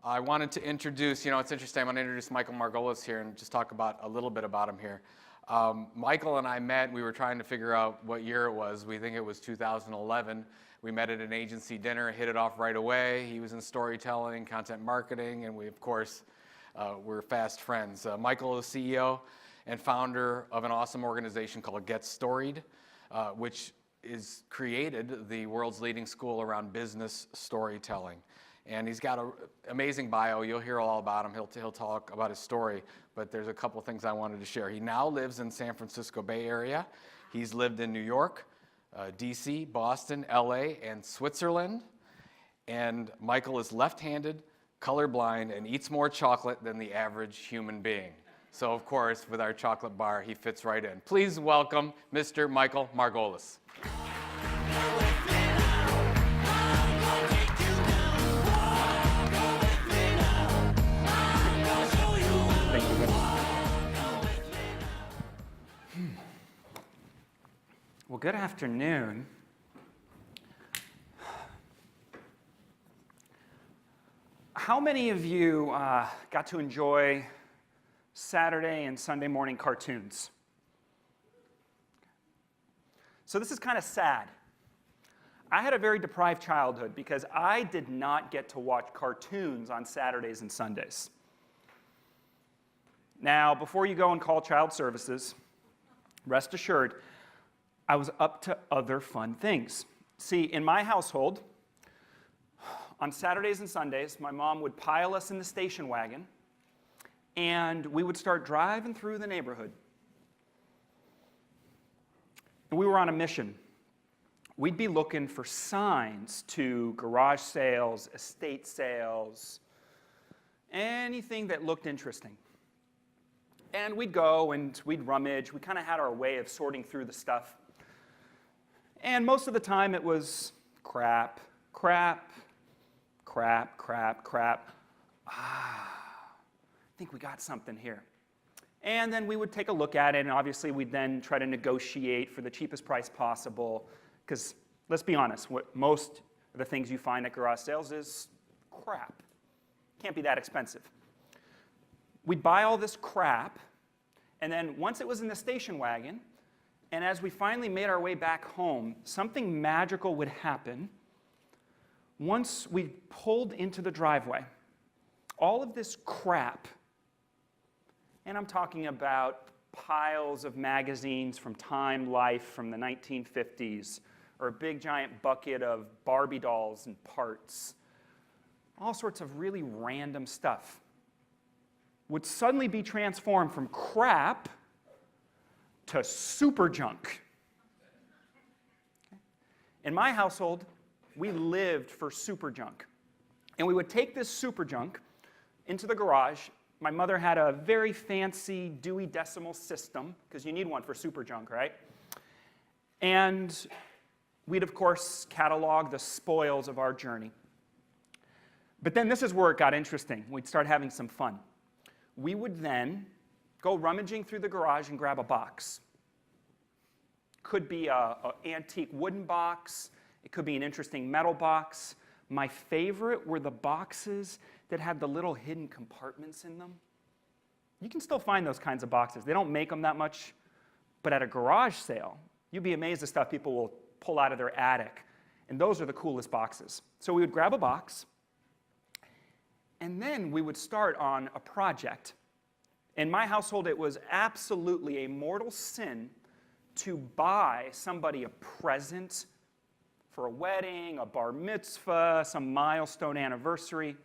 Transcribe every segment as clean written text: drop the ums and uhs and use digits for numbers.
I wanted to introduce, it's interesting, I'm going to introduce Michael Margolis here and just talk about a little bit about him here. Michael and I met, we were trying to figure out what year it was. We think it was 2011. We met at an agency dinner, hit it off right away. He was in storytelling, content marketing, and we, of course, we're fast friends. Michael is CEO and founder of an awesome organization called Get Storied, which is created the world's leading school around business storytelling. And he's got an amazing bio. You'll hear all about him. He'll talk about his story, but there's a couple things I wanted to share. He now lives in San Francisco Bay Area. He's lived in New York, DC, Boston, LA, and Switzerland. And Michael is left-handed, colorblind, and eats more chocolate than the average human being. So, of course, with our chocolate bar, he fits right in. Please welcome Mr. Michael Margolis. Well, good afternoon. How many of you got to enjoy Saturday and Sunday morning cartoons? So this is kind of sad. I had a very deprived childhood because I did not get to watch cartoons on Saturdays and Sundays. Now, before you go and call child services, rest assured, I was up to other fun things. See, in my household, on Saturdays and Sundays, my mom would pile us in the station wagon, and we would start driving through the neighborhood. And we were on a mission. We'd be looking for signs to garage sales, estate sales, anything that looked interesting. And we'd go and we'd rummage. We kind of had our way of sorting through the stuff. And most of the time it was crap, crap, crap, crap, crap. I think we got something here. And then we would take a look at it, and obviously we'd then try to negotiate for the cheapest price possible. Because let's be honest, what most of the things you find at garage sales is crap. Can't be that expensive. We'd buy all this crap, and then once it was in the station wagon, and as we finally made our way back home, something magical would happen. Once we pulled into the driveway, all of this crap, and I'm talking about piles of magazines from Time Life from the 1950s, or a big giant bucket of Barbie dolls and parts, all sorts of really random stuff, would suddenly be transformed from crap to super junk. In my household, we lived for super junk. And we would take this super junk into the garage. My mother had a very fancy Dewey Decimal System, because you need one for super junk, right? And we'd, of course, catalog the spoils of our journey. But then this is where it got interesting. We'd start having some fun. We would then go rummaging through the garage and grab a box. Could be an antique wooden box. It could be an interesting metal box. My favorite were the boxes that had the little hidden compartments in them. You can still find those kinds of boxes. They don't make them that much, but at a garage sale, you'd be amazed at stuff people will pull out of their attic. And those are the coolest boxes. So we would grab a box, and then we would start on a project. In my household, it was absolutely a mortal sin to buy somebody a present for a wedding, a bar mitzvah, some milestone anniversary.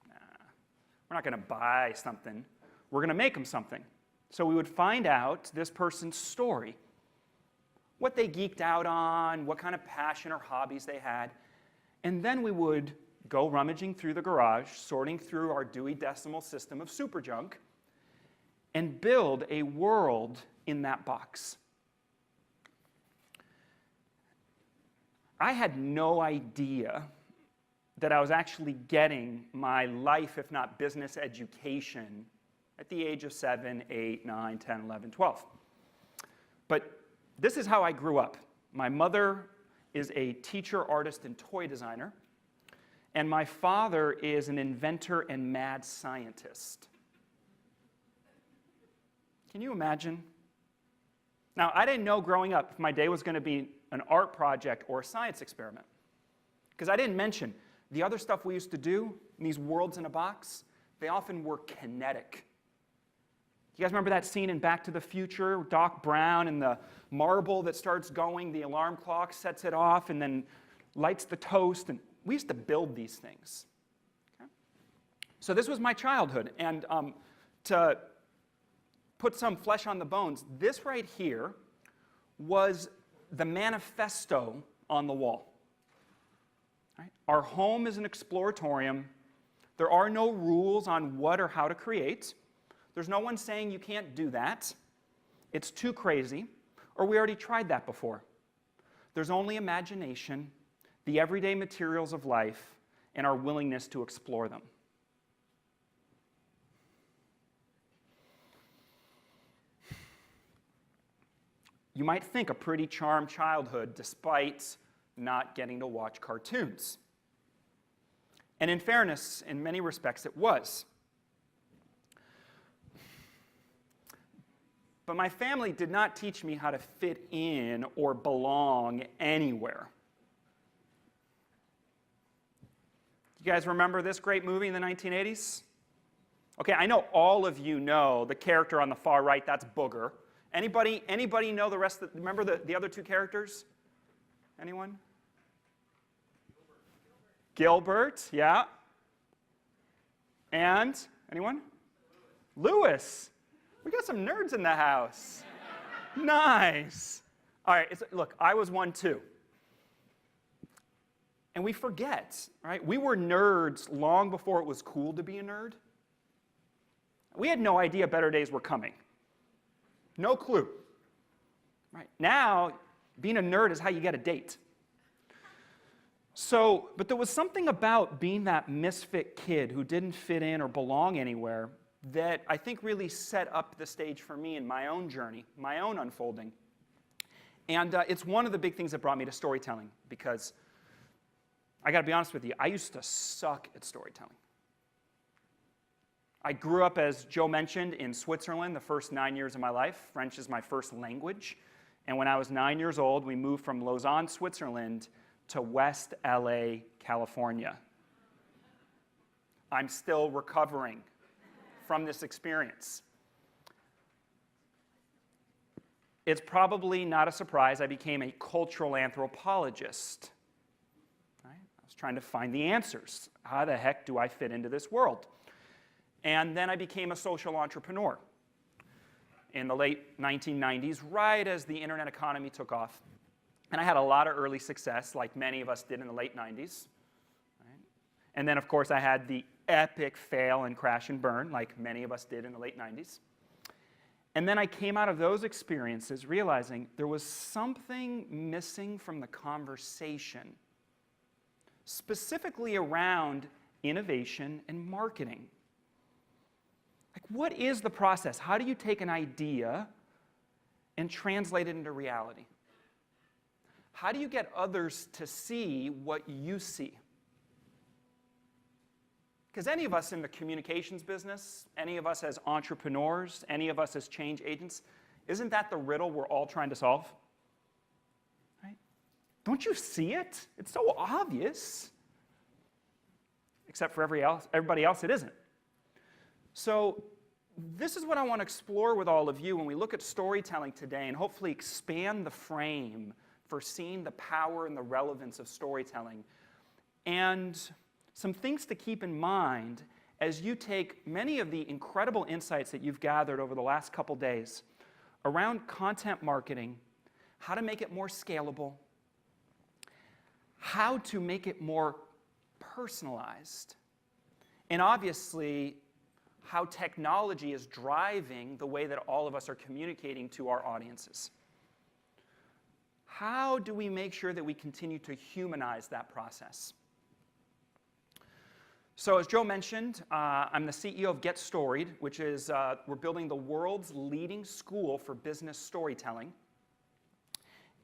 We're not going to buy something. We're going to make them something. So we would find out this person's story, what they geeked out on, what kind of passion or hobbies they had, and then we would go rummaging through the garage, sorting through our Dewey Decimal System of super junk, and build a world in that box. I had no idea that I was actually getting my life, if not business education, at the age of 7, 8, 9, 10, 11, 12. But this is how I grew up. My mother is a teacher, artist, and toy designer. and my father is an inventor and mad scientist. Can you imagine? Now, I didn't know growing up if my day was going to be an art project or a science experiment. Because I didn't mention, the other stuff we used to do, in these worlds in a box, they often were kinetic. You guys remember that scene in Back to the Future? Doc Brown and the marble that starts going, the alarm clock sets it off, and then lights the toast. And we used to build these things. Okay? So this was my childhood. And to put some flesh on the bones, this right here was the manifesto on the wall. Right? Our home is an exploratorium. There are no rules on what or how to create. There's no one saying you can't do that. It's too crazy, or we already tried that before. There's only imagination, the everyday materials of life, and our willingness to explore them. You might think a pretty charmed childhood despite not getting to watch cartoons. And in fairness, in many respects, it was. But my family did not teach me how to fit in or belong anywhere. You guys remember this great movie in the 1980s? Okay, I know all of you know the character on the far right, that's Booger. Anybody know the rest of remember the other two characters? Anyone? Gilbert, yeah. And anyone? Lewis. We got some nerds in the house. Nice. All right, look, I was one too. And we forget, right? We were nerds long before it was cool to be a nerd. We had no idea better days were coming. No clue. Right? Now, being a nerd is how you get a date. So, but there was something about being that misfit kid who didn't fit in or belong anywhere that I think really set up the stage for me in my own journey, my own unfolding. And it's one of the big things that brought me to storytelling, because I got to be honest with you, I used to suck at storytelling. I grew up, as Joe mentioned, in Switzerland the first 9 years of my life. French is my first language. And when I was 9 years old, we moved from Lausanne, Switzerland to West LA, California. I'm still recovering from this experience. It's probably not a surprise I became a cultural anthropologist. Right? I was trying to find the answers. How the heck do I fit into this world? And then I became a social entrepreneur in the late 1990s, right as the internet economy took off. And I had a lot of early success, like many of us did in the late 90s. Right? And then, of course, I had the epic fail and crash and burn, like many of us did in the late 90s. And then I came out of those experiences realizing there was something missing from the conversation, specifically around innovation and marketing. Like, what is the process? How do you take an idea and translate it into reality? How do you get others to see what you see? Because any of us in the communications business, any of us as entrepreneurs, any of us as change agents, isn't that the riddle we're all trying to solve? Right? Don't you see it? It's so obvious. Except for everybody else, it isn't. So this is what I want to explore with all of you when we look at storytelling today, and hopefully expand the frame for seeing the power and the relevance of storytelling. And some things to keep in mind as you take many of the incredible insights that you've gathered over the last couple days around content marketing, how to make it more scalable, how to make it more personalized, and obviously how technology is driving the way that all of us are communicating to our audiences. How do we make sure that we continue to humanize that process? So as Joe mentioned, I'm the CEO of Get Storied, which is, we're building the world's leading school for business storytelling.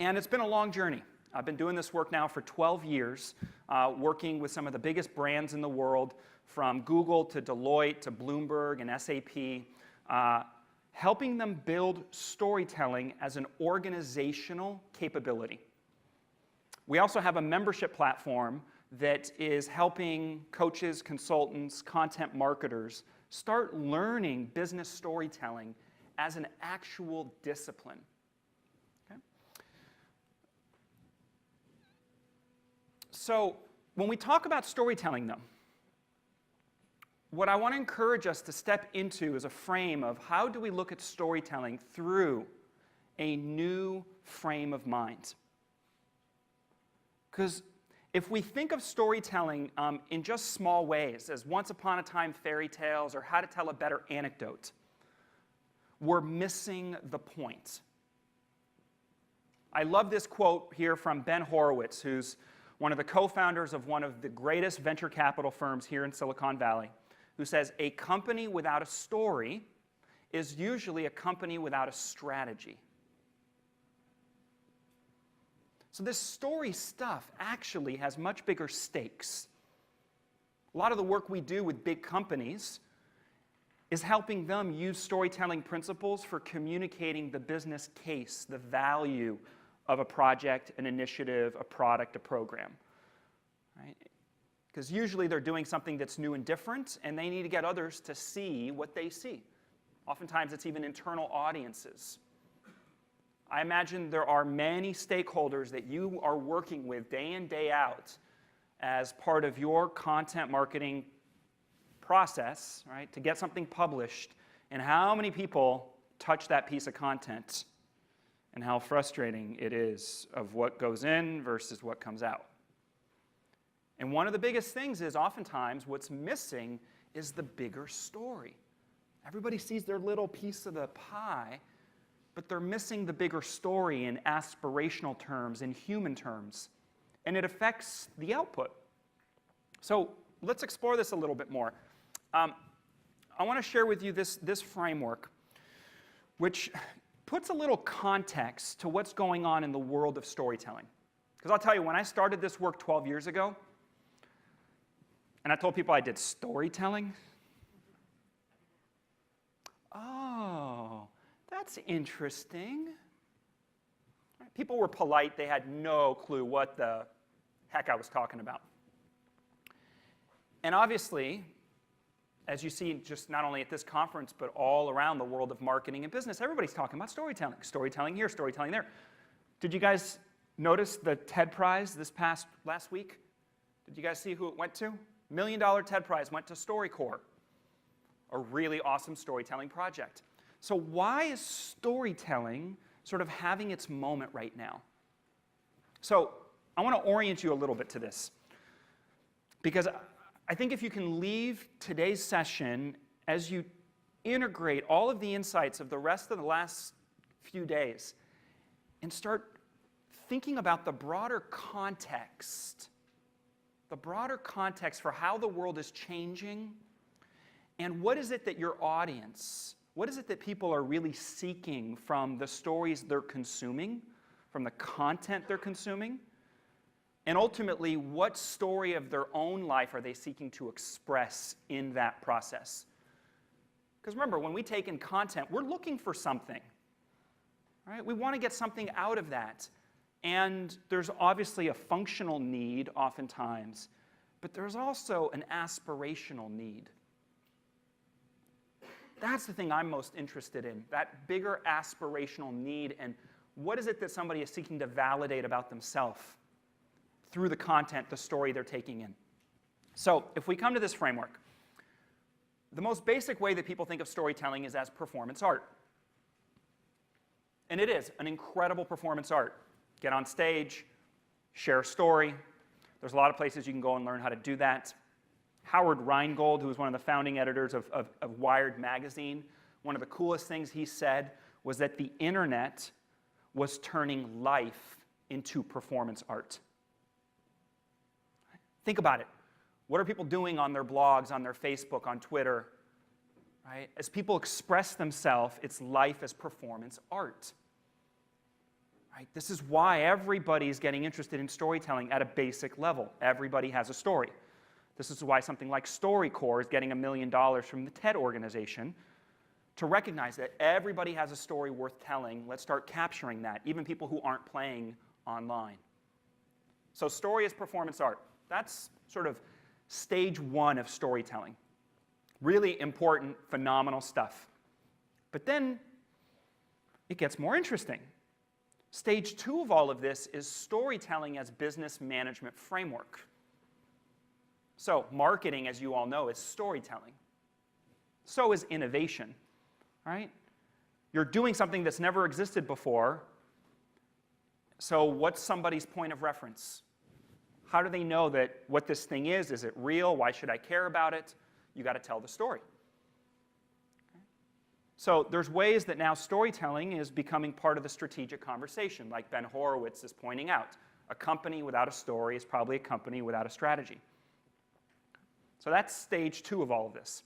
And it's been a long journey. I've been doing this work now for 12 years, working with some of the biggest brands in the world, from Google to Deloitte to Bloomberg and SAP, helping them build storytelling as an organizational capability. We also have a membership platform that is helping coaches, consultants, content marketers start learning business storytelling as an actual discipline. Okay? So when we talk about storytelling, though, what I want to encourage us to step into is a frame of how do we look at storytelling through a new frame of mind. Because if we think of storytelling in just small ways, as once upon a time fairy tales or how to tell a better anecdote, we're missing the point. I love this quote here from Ben Horowitz, who's one of the co-founders of one of the greatest venture capital firms here in Silicon Valley, who says, "A company without a story is usually a company without a strategy." So this story stuff actually has much bigger stakes. A lot of the work we do with big companies is helping them use storytelling principles for communicating the business case, the value of a project, an initiative, a product, a program. Right? Because usually they're doing something that's new and different, and they need to get others to see what they see. Oftentimes it's even internal audiences. I imagine there are many stakeholders that you are working with day in, day out as part of your content marketing process, right, to get something published, and how many people touch that piece of content and how frustrating it is of what goes in versus what comes out. And one of the biggest things is oftentimes what's missing is the bigger story. Everybody sees their little piece of the pie, but they're missing the bigger story in aspirational terms, in human terms, and it affects the output. So let's explore this a little bit more. I want to share with you this framework, which puts a little context to what's going on in the world of storytelling. Because I'll tell you, when I started this work 12 years ago, and I told people I did storytelling, oh, that's interesting. People were polite. They had no clue what the heck I was talking about. And obviously, as you see just not only at this conference, but all around the world of marketing and business, everybody's talking about storytelling. Storytelling here, storytelling there. Did you guys notice the TED Prize last week? Did you guys see who it went to? $1 million TED Prize went to StoryCorps, a really awesome storytelling project. So why is storytelling sort of having its moment right now? So I want to orient you a little bit to this, because I think if you can leave today's session as you integrate all of the insights of the rest of the last few days and start thinking about the broader context for how the world is changing, and what is it that your audience, what is it that people are really seeking from the stories they're consuming, from the content they're consuming, and ultimately, what story of their own life are they seeking to express in that process? Because remember, when we take in content, we're looking for something. Right? We want to get something out of that. And there's obviously a functional need oftentimes, but there's also an aspirational need. That's the thing I'm most interested in, that bigger aspirational need, and what is it that somebody is seeking to validate about themselves through the content, the story they're taking in. So if we come to this framework, the most basic way that people think of storytelling is as performance art. And it is an incredible performance art. Get on stage, share a story. There's a lot of places you can go and learn how to do that. Howard Rheingold, who was one of the founding editors of Wired magazine, one of the coolest things he said was that the internet was turning life into performance art. Think about it. What are people doing on their blogs, on their Facebook, on Twitter? Right? As people express themselves, it's life as performance art. Right? This is why everybody's getting interested in storytelling at a basic level. Everybody has a story. This is why something like StoryCorps is getting $1 million from the TED organization to recognize that everybody has a story worth telling. Let's start capturing that, even people who aren't playing online. So story is performance art. That's sort of stage one of storytelling. Really important, phenomenal stuff. But then it gets more interesting. Stage two of all of this is storytelling as business management framework. So marketing, as you all know, is storytelling. So is innovation, right? You're doing something that's never existed before. So what's somebody's point of reference? How do they know that what this thing is? Is it real? Why should I care about it? You got to tell the story. Okay. So there's ways that now storytelling is becoming part of the strategic conversation, like Ben Horowitz is pointing out. A company without a story is probably a company without a strategy. So that's stage two of all of this.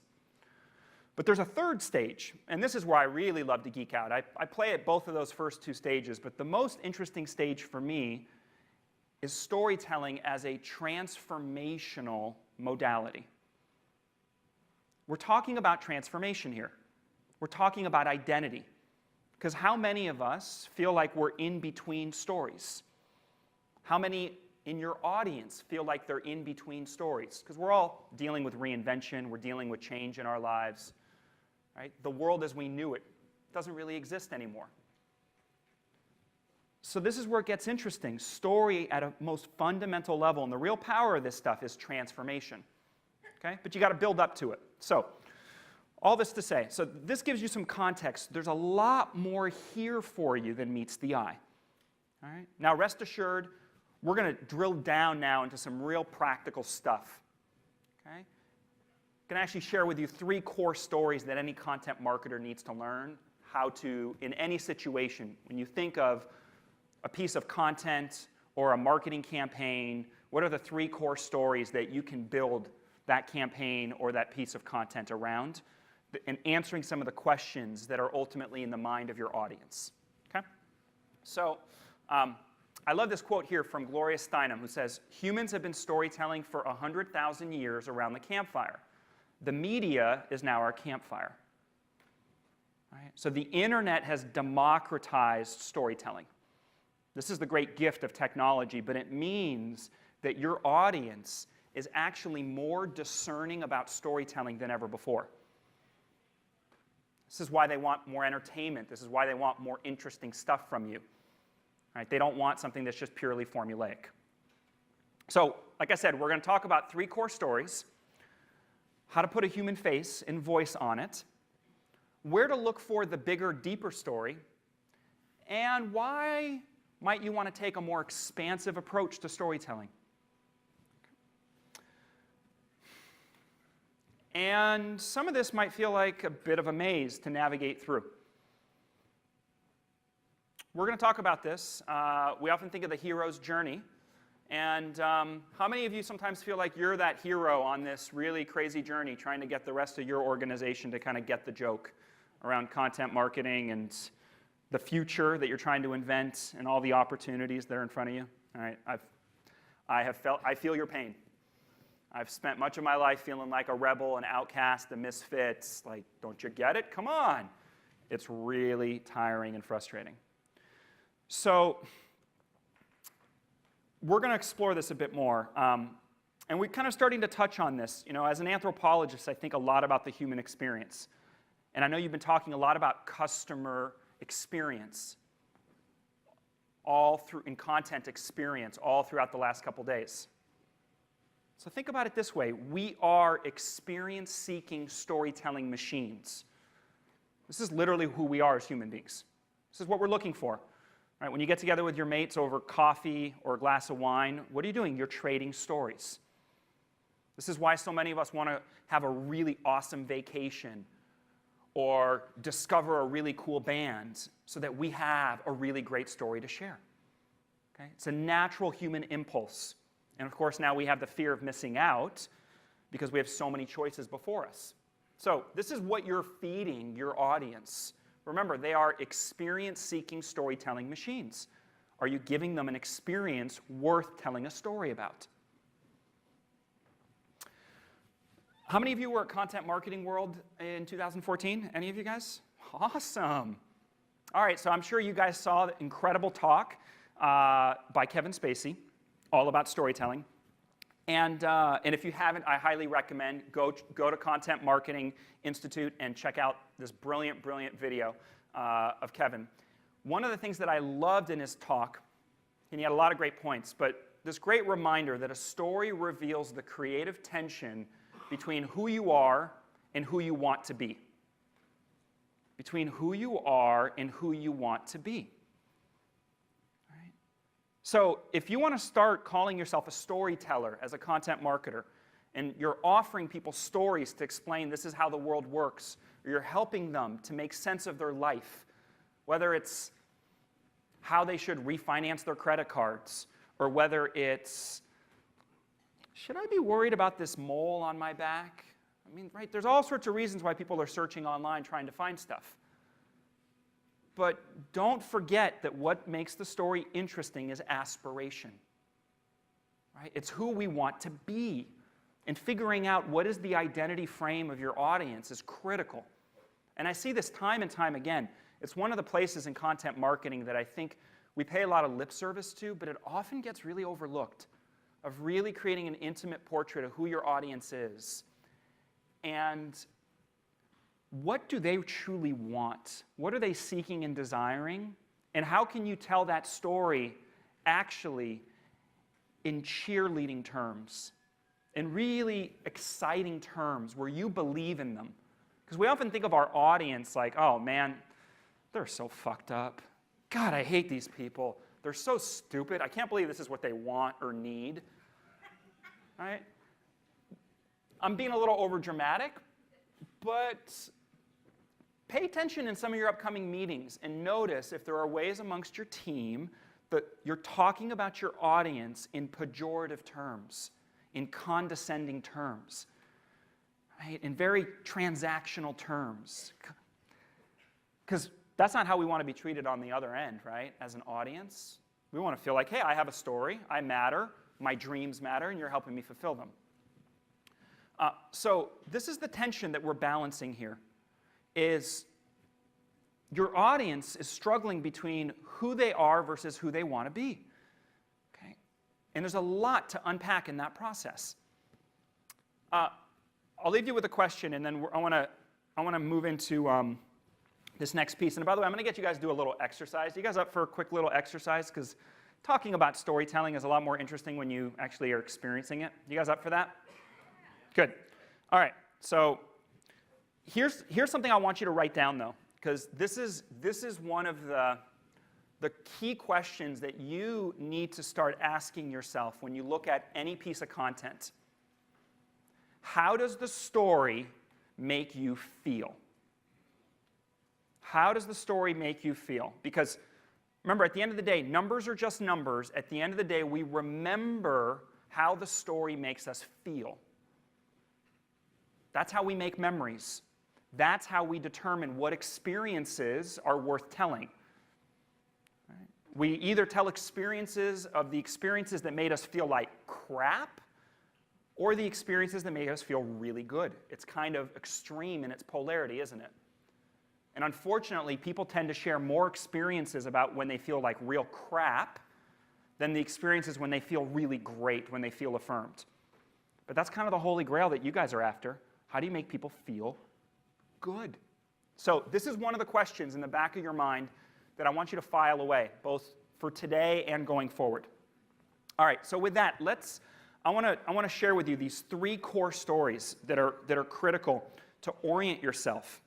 But there's a third stage, and this is where I really love to geek out. I play at both of those first two stages, but the most interesting stage for me is storytelling as a transformational modality. We're talking about transformation here. We're talking about identity. Because how many of us feel like we're in between stories? How many in your audience feel like they're in between stories? Because we're all dealing with reinvention. We're dealing with change in our lives. Right? The world as we knew it doesn't really exist anymore. So this is where it gets interesting. Story at a most fundamental level. And the real power of this stuff is transformation. Okay? But you got to build up to it. So all this to say, so this gives you some context. There's a lot more here for you than meets the eye. All right? Now rest assured, we're going to drill down now into some real practical stuff. Okay? I'm going to actually share with you 3 core stories that any content marketer needs to learn how to, in any situation, when you think of a piece of content or a marketing campaign, what are the 3 core stories that you can build that campaign or that piece of content around, and answering some of the questions that are ultimately in the mind of your audience. Okay? So I love this quote here from Gloria Steinem, who says, "Humans have been storytelling for 100,000 years around the campfire. The media is now our campfire." Right? So the internet has democratized storytelling. This is the great gift of technology, but it means that your audience is actually more discerning about storytelling than ever before. This is why they want more entertainment. This is why they want more interesting stuff from you. Right? They don't want something that's just purely formulaic. So, like I said, we're going to talk about 3 core stories, how to put a human face and voice on it, where to look for the bigger, deeper story, and why might you want to take a more expansive approach to storytelling. And some of this might feel like a bit of a maze to navigate through. We're going to talk about this. We often think of the hero's journey. And how many of you sometimes feel like you're that hero on this really crazy journey trying to get the rest of your organization to kind of get the joke around content marketing and the future that you're trying to invent and all the opportunities that are in front of you? All right, I feel your pain. I've spent much of my life feeling like a rebel, an outcast, a misfit. Like, don't you get it? Come on. It's really tiring and frustrating. So we're going to explore this a bit more. And we're kind of starting to touch on this. You know, as an anthropologist, I think a lot about the human experience. And I know you've been talking a lot about customer experience all through in content experience all throughout the last couple days. So think about it this way. We are experience-seeking storytelling machines. This is literally who we are as human beings. This is what we're looking for. Right? When you get together with your mates over coffee or a glass of wine, what are you doing? You're trading stories. This is why so many of us want to have a really awesome vacation or discover a really cool band so that we have a really great story to share. Okay? It's a natural human impulse. And of course, now we have the fear of missing out because we have so many choices before us. So this is what you're feeding your audience. Remember, they are experience-seeking storytelling machines. Are you giving them an experience worth telling a story about? How many of you were at Content Marketing World in 2014? Any of you guys? Awesome. All right, so I'm sure you guys saw the incredible talk by Kevin Spacey, all about storytelling. And if you haven't, I highly recommend go to Content Marketing Institute and check out this brilliant, brilliant video of Kevin. One of the things that I loved in his talk, and he had a lot of great points, but this great reminder that a story reveals the creative tension between who you are and who you want to be. Between who you are and who you want to be. Right? So if you want to start calling yourself a storyteller as a content marketer, and you're offering people stories to explain this is how the world works, or you're helping them to make sense of their life, whether it's how they should refinance their credit cards, or whether it's, should I be worried about this mole on my back? I mean, right, there's all sorts of reasons why people are searching online trying to find stuff. But don't forget that what makes the story interesting is aspiration. Right? It's who we want to be. And figuring out what is the identity frame of your audience is critical. And I see this time and time again. It's one of the places in content marketing that I think we pay a lot of lip service to, but it often gets really overlooked, of really creating an intimate portrait of who your audience is. And what do they truly want? What are they seeking and desiring? And how can you tell that story actually in cheerleading terms, in really exciting terms where you believe in them? Because we often think of our audience like, oh man, they're so fucked up. God, I hate these people. They're so stupid. I can't believe this is what they want or need. Right? I'm being a little overdramatic, but pay attention in some of your upcoming meetings and notice if there are ways amongst your team that you're talking about your audience in pejorative terms, in condescending terms, right? In very transactional terms. Because that's not how we want to be treated on the other end, right? As an audience. We want to feel like, hey, I have a story, I matter, my dreams matter, and you're helping me fulfill them. So this is the tension that we're balancing here, is your audience is struggling between who they are versus who they want to be. Okay? And there's a lot to unpack in that process. I'll leave you with a question, and then I want to move into this next piece. And by the way, I'm going to get you guys to do a little exercise. You guys up for a quick little exercise? Because talking about storytelling is a lot more interesting when you actually are experiencing it. You guys up for that? Good. All right. So here's something I want you to write down, though, because this is one of the key questions that you need to start asking yourself when you look at any piece of content. How does the story make you feel? How does the story make you feel? Because remember, at the end of the day, numbers are just numbers. At the end of the day, we remember how the story makes us feel. That's how we make memories. That's how we determine what experiences are worth telling. Right? We either tell experiences of the experiences that made us feel like crap, or the experiences that made us feel really good. It's kind of extreme in its polarity, isn't it? And unfortunately, people tend to share more experiences about when they feel like real crap than the experiences when they feel really great, when they feel affirmed. But that's kind of the holy grail that you guys are after. How do you make people feel good? So this is one of the questions in the back of your mind that I want you to file away, both for today and going forward. All right, so with that, I want to share with you these 3 core stories that are critical to orient yourself.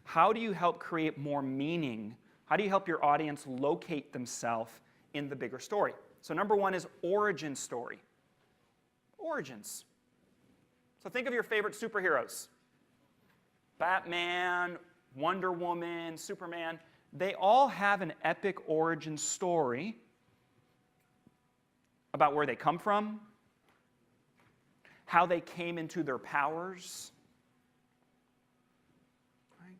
How do you help create more meaning? How do you help your audience locate themselves in the bigger story? So number 1 is origin story. Origins. So think of your favorite superheroes. Batman, Wonder Woman, Superman. They all have an epic origin story about where they come from, how they came into their powers, right?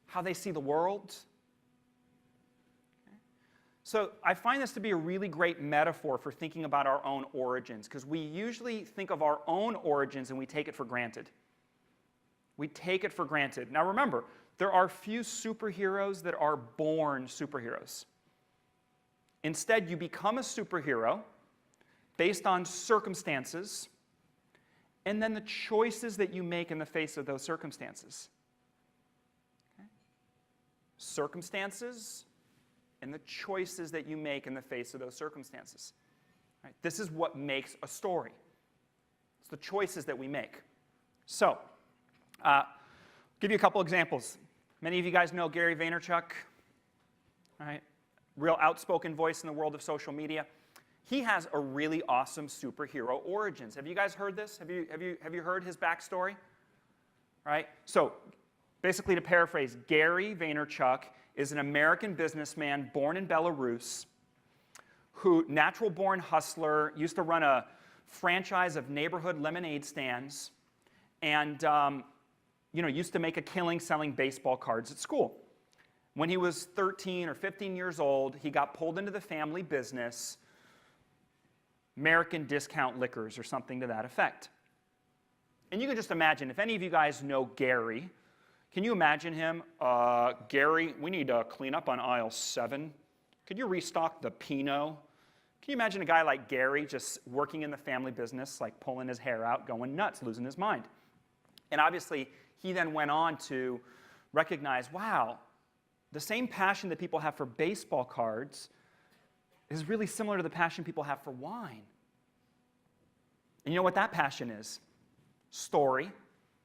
How they see the world. Okay. So I find this to be a really great metaphor for thinking about our own origins, because we usually think of our own origins and we take it for granted. We take it for granted. Now remember, there are few superheroes that are born superheroes. Instead, you become a superhero based on circumstances and then the choices that you make in the face of those circumstances. Okay? Circumstances and the choices that you make in the face of those circumstances. Right? This is what makes a story. It's the choices that we make. So, give you a couple examples. Many of you guys know Gary Vaynerchuk, right? Real outspoken voice in the world of social media. He has a really awesome superhero origins. Have you guys heard this? Have you heard his backstory? Right? So, basically to paraphrase, Gary Vaynerchuk is an American businessman born in Belarus who, natural-born hustler, used to run a franchise of neighborhood lemonade stands and used to make a killing selling baseball cards at school. When he was 13 or 15 years old, he got pulled into the family business, American Discount Liquors or something to that effect. And you can just imagine, if any of you guys know Gary, can you imagine him? Gary, we need to clean up on aisle 7. Could you restock the Pinot? Can you imagine a guy like Gary just working in the family business, like pulling his hair out, going nuts, losing his mind? And obviously, he then went on to recognize, wow, the same passion that people have for baseball cards is really similar to the passion people have for wine. And you know what that passion is? Story.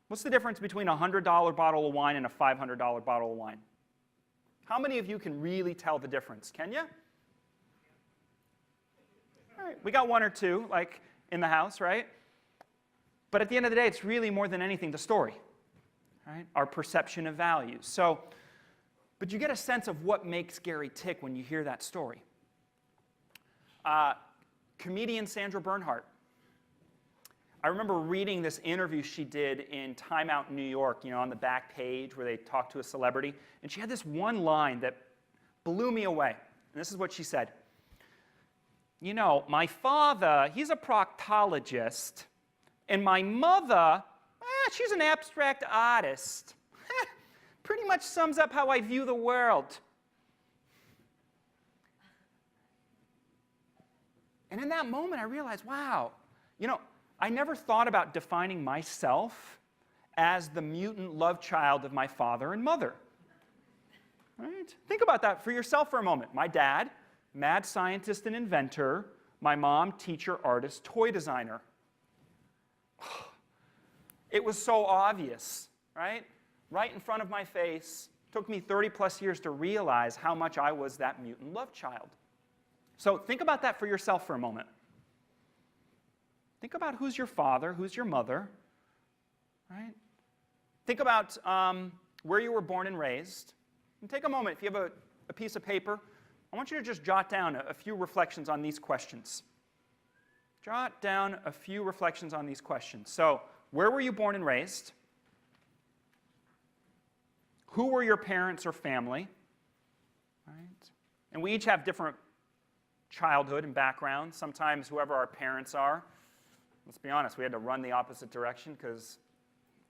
What's the difference between a $100 bottle of wine and a $500 bottle of wine? How many of you can really tell the difference? Can you? All right, we got one or two, like in the house, right? But at the end of the day, it's really more than anything the story, right? Our perception of values. So, but you get a sense of what makes Gary tick when you hear that story. Comedian Sandra Bernhard. I remember reading this interview she did in Time Out New York, on the back page where they talked to a celebrity. And she had this one line that blew me away. And this is what she said. My father, he's a proctologist. And my mother, she's an abstract artist. Pretty much sums up how I view the world. And in that moment, I realized, wow, I never thought about defining myself as the mutant love child of my father and mother. Right? Think about that for yourself for a moment. My dad, mad scientist and inventor. My mom, teacher, artist, toy designer. It was so obvious, right? Right in front of my face. It took me 30 plus years to realize how much I was that mutant love child. So think about that for yourself for a moment. Think about who's your father, who's your mother, right? Think about where you were born and raised. And take a moment, if you have a piece of paper, I want you to just jot down a few reflections on these questions. Jot down a few reflections on these questions. So, where were you born and raised? Who were your parents or family? Right? And we each have different childhood and backgrounds. Sometimes whoever our parents are, let's be honest, we had to run the opposite direction because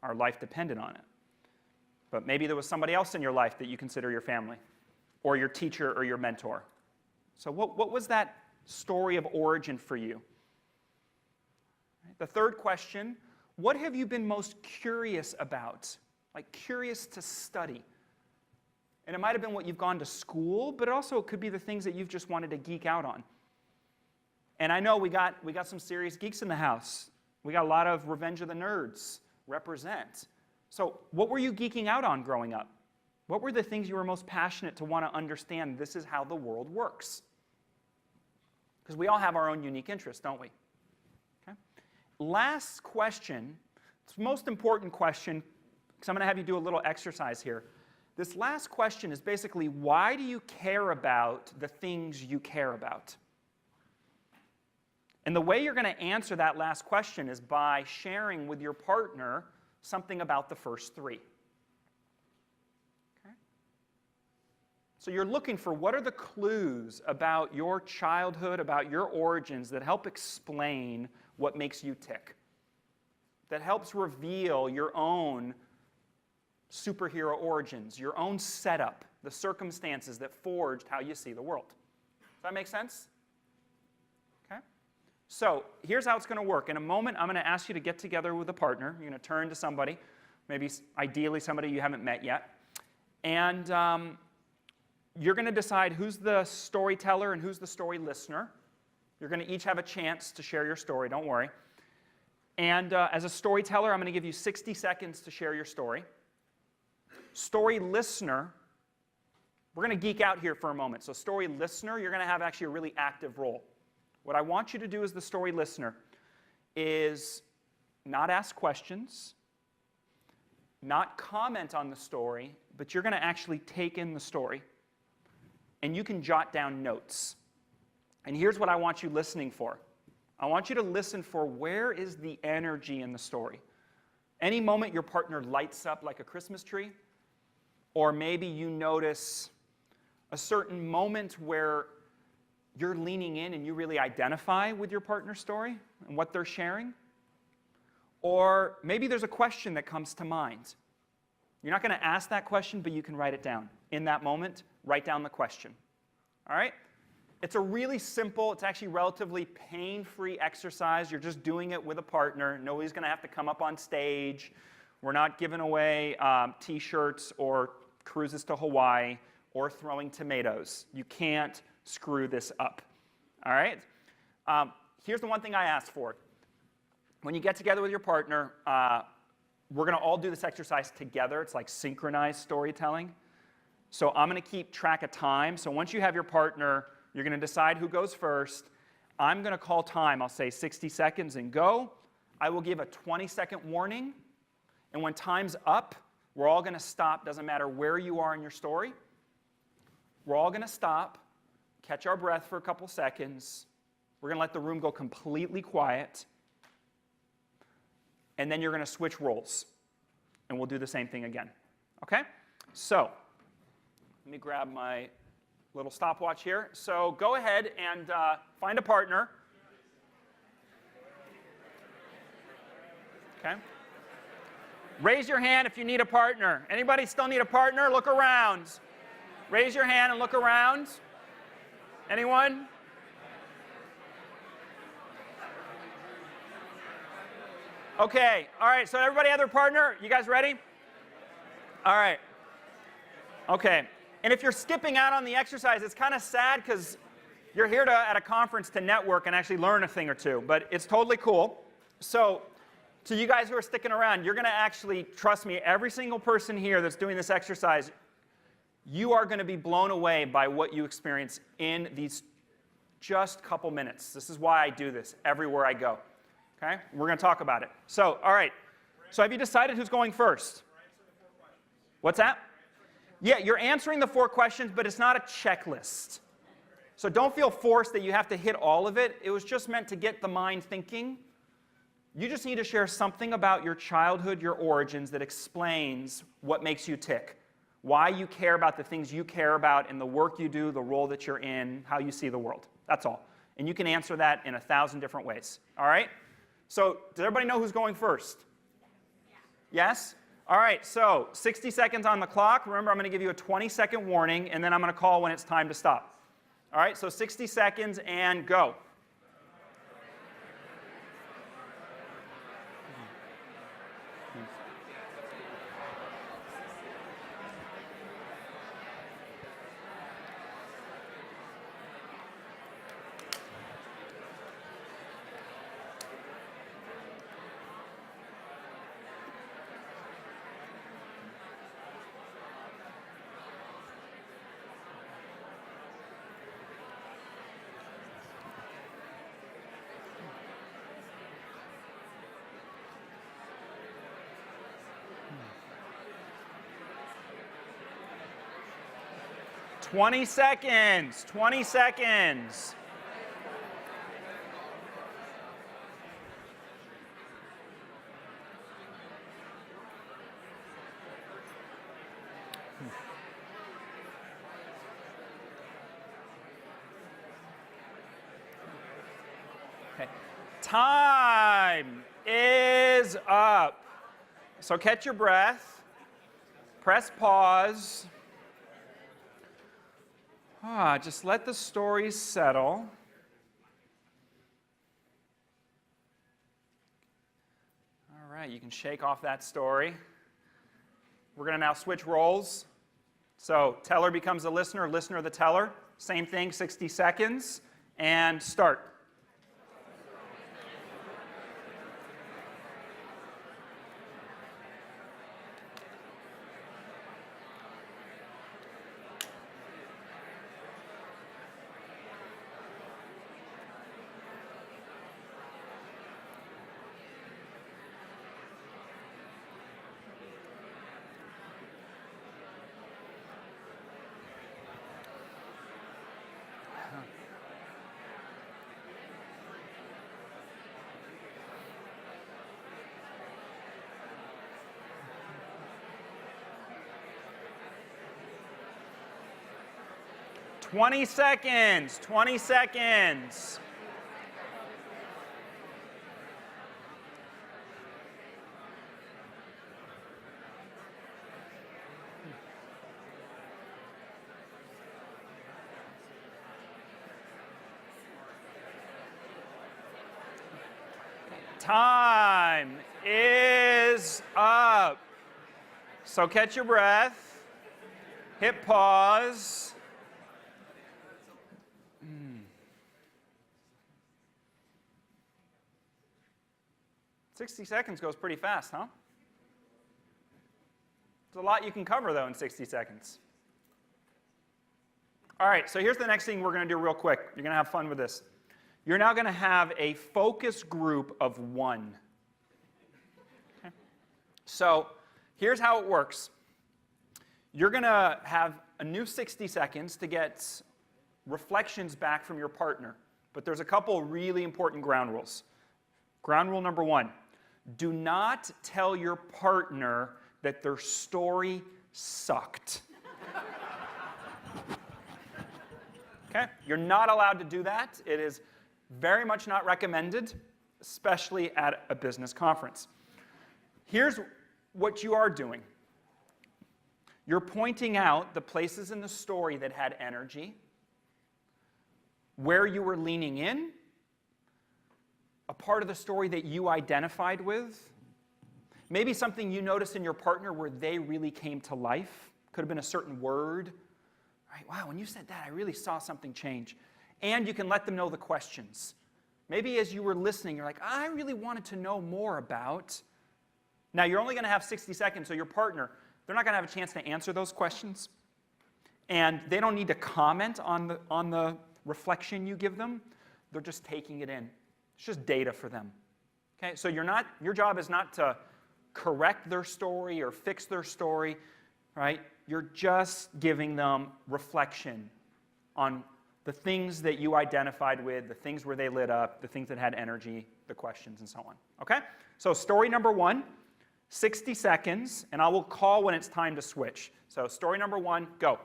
our life depended on it. But maybe there was somebody else in your life that you consider your family, or your teacher or your mentor. So what was that story of origin for you? The third question, what have you been most curious about? Like curious to study. And it might have been what you've gone to school, but it also could be the things that you've just wanted to geek out on. And I know we got some serious geeks in the house. We got a lot of Revenge of the Nerds represent. So what were you geeking out on growing up? What were the things you were most passionate to want to understand? This is how the world works. Because we all have our own unique interests, don't we? Okay. Last question, it's the most important question, because I'm going to have you do a little exercise here. This last question is basically, why do you care about the things you care about? And the way you're going to answer that last question is by sharing with your partner something about the first three. Okay? So you're looking for what are the clues about your childhood, about your origins that help explain what makes you tick, that helps reveal your own superhero origins, your own setup, the circumstances that forged how you see the world. Does that make sense? Okay. So here's how it's going to work. In a moment, I'm going to ask you to get together with a partner. You're going to turn to somebody, maybe ideally somebody you haven't met yet, and you're going to decide who's the storyteller and who's the story listener. You're going to each have a chance to share your story, don't worry. And as a storyteller, I'm going to give you 60 seconds to share your story. Story listener, we're going to geek out here for a moment. So story listener, you're going to have actually a really active role. What I want you to do as the story listener is not ask questions, not comment on the story, but you're going to actually take in the story. And you can jot down notes. And here's what I want you listening for. I want you to listen for where is the energy in the story. Any moment your partner lights up like a Christmas tree, or maybe you notice a certain moment where you're leaning in and you really identify with your partner's story and what they're sharing. Or maybe there's a question that comes to mind. You're not going to ask that question, but you can write it down. In that moment, write down the question. All right? It's a really simple, it's actually relatively pain-free exercise. You're just doing it with a partner. Nobody's going to have to come up on stage. We're not giving away T-shirts or cruises to Hawaii or throwing tomatoes. You can't screw this up. All right? Here's the one thing I ask for. When you get together with your partner, we're going to all do this exercise together. It's like synchronized storytelling. So I'm going to keep track of time. So once you have your partner, you're going to decide who goes first. I'm going to call time. I'll say 60 seconds and go. I will give a 20-second warning. And when time's up, we're all going to stop. Doesn't matter where you are in your story. We're all going to stop, catch our breath for a couple seconds. We're going to let the room go completely quiet. And then you're going to switch roles. And we'll do the same thing again. Okay? So let me grab my little stopwatch here. So go ahead and find a partner. Okay? Raise your hand if you need a partner. Anybody still need a partner? Look around. Raise your hand and look around. Anyone? Okay. All right. So everybody have their partner? You guys ready? All right. Okay. And if you're skipping out on the exercise, it's kind of sad because you're here at a conference to network and actually learn a thing or two. But it's totally cool. So to you guys who are sticking around, you're going to actually, trust me, every single person here that's doing this exercise, you are going to be blown away by what you experience in these just couple minutes. This is why I do this everywhere I go. Okay? We're going to talk about it. So, all right. So have you decided who's going first? What's that? Yeah, you're answering the 4 questions, but it's not a checklist. So don't feel forced that you have to hit all of it. It was just meant to get the mind thinking. You just need to share something about your childhood, your origins, that explains what makes you tick, why you care about the things you care about in the work you do, the role that you're in, how you see the world. That's all. And you can answer that in 1,000 different ways. All right? So does everybody know who's going first? Yeah. Yes? All right, so 60 seconds on the clock. Remember, I'm going to give you a 20-second warning, and then I'm going to call when it's time to stop. All right, so 60 seconds and go. Twenty seconds. 20 seconds. Okay. Time is up. So catch your breath. Press pause. Just let the stories settle. All right, you can shake off that story. We're going to now switch roles. So teller becomes the listener, listener the teller. Same thing, 60 seconds, and start. Twenty seconds, 20 seconds. Time is up. So catch your breath, hit pause. 60 seconds goes pretty fast, huh? There's a lot you can cover, though, in 60 seconds. All right, so here's the next thing we're going to do real quick. You're going to have fun with this. You're now going to have a focus group of one. Okay. So here's how it works. You're going to have a new 60 seconds to get reflections back from your partner. But there's a couple really important ground rules. Ground rule number one. Do not tell your partner that their story sucked. Okay? You're not allowed to do that. It is very much not recommended, especially at a business conference. Here's what you are doing. You're pointing out the places in the story that had energy, where you were leaning in, a part of the story that you identified with, maybe something you noticed in your partner where they really came to life. Could have been a certain word. Right? Wow, when you said that, I really saw something change. And you can let them know the questions. Maybe as you were listening, you're like, I really wanted to know more about. Now, you're only going to have 60 seconds, so your partner, they're not going to have a chance to answer those questions. And they don't need to comment on the reflection you give them. They're just taking it in. It's just data for them. Okay, so your job is not to correct their story or fix their story, right? You're just giving them reflection on the things that you identified with, the things where they lit up, the things that had energy, the questions, and so on. Okay? So story number one, 60 seconds, and I will call when it's time to switch. So story number one, go.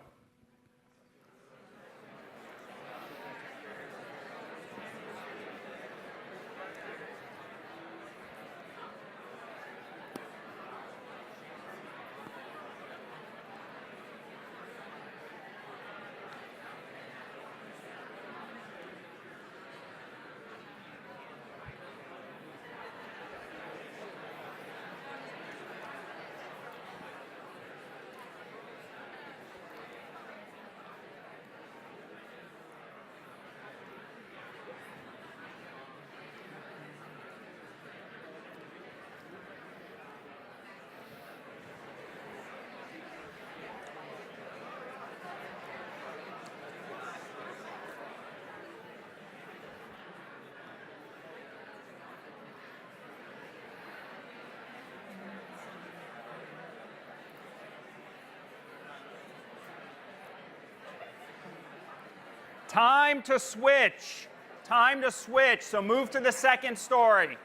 Time to switch. Time to switch. So move to the second story.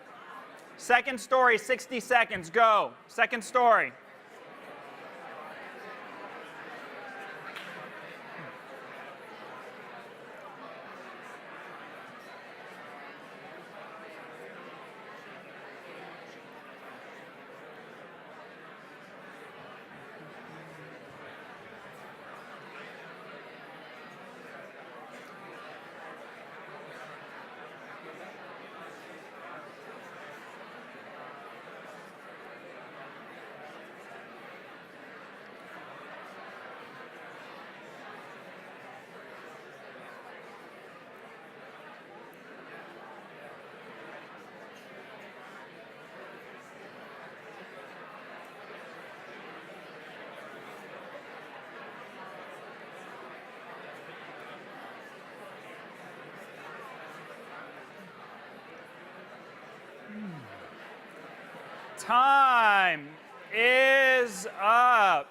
Second story, 60 seconds. Go. Second story. Time is up.